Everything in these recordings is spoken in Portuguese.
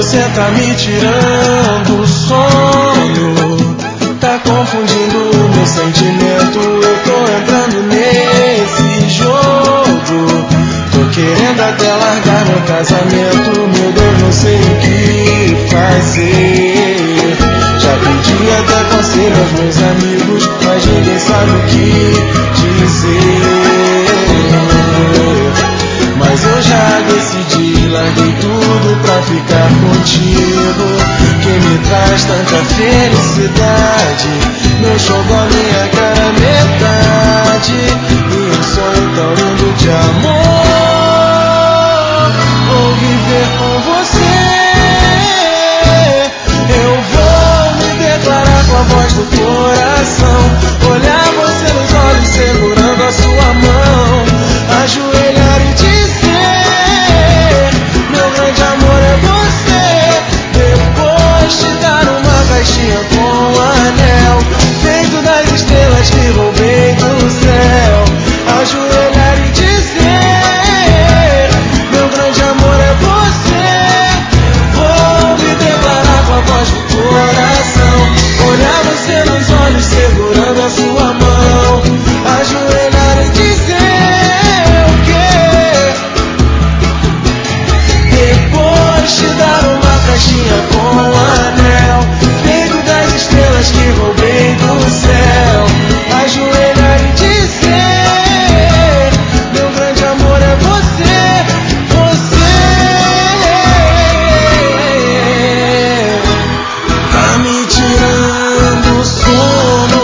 Você tá me tirando o sono, tá confundindo o meu sentimento. Eu tô entrando nesse jogo, tô querendo até largar meu casamento. Meu Deus, não sei o que fazer. Já pedi até conselho aos meus amigos, mas ninguém sabe o que dizer. Mas eu já decidi, larguei tudo pra ficar contigo. Quem me traz tanta felicidade, meu xodó, minha cara metade, e um sonho tão lindo de amor. Vou viver com você, eu vou me declarar com a voz do coração, olhar você nos olhos segurando a sua mão, ajoelhar e dizer: meu grande amor é você. Depois te dar uma caixinha com um anel feito das estrelas que roubei do céu, ajoelhar e dizer: meu grande amor é você. Vou me declarar com a voz do coração, olhar você nos olhos segurando a sua mão, ajoelhar e dizer o quê? Depois te dar uma caixinha com um anel feito das estrelas que roubei do céu, ajoelhar e dizer: meu grande amor é você, você. Tá me tirando o sono,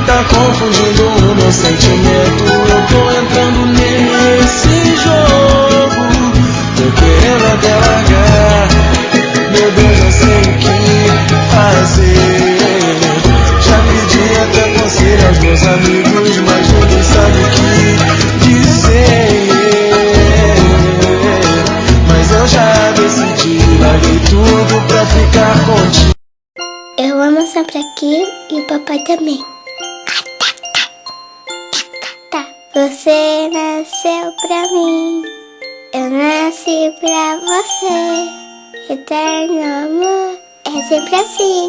tá confundindo o meu sentimento. Eu tô entrando nesse jogo, tô querendo até largar. Meu Deus, não sei o que fazer. Já pedi até conselho aos meus amigos, mas ninguém sabe o que dizer. Mas eu já decidi, larguei tudo pra ficar contigo. Eu amo sempre aqui e o papai também. Tá. Você nasceu pra mim, eu nasci pra você. Eterno amor, é sempre assim.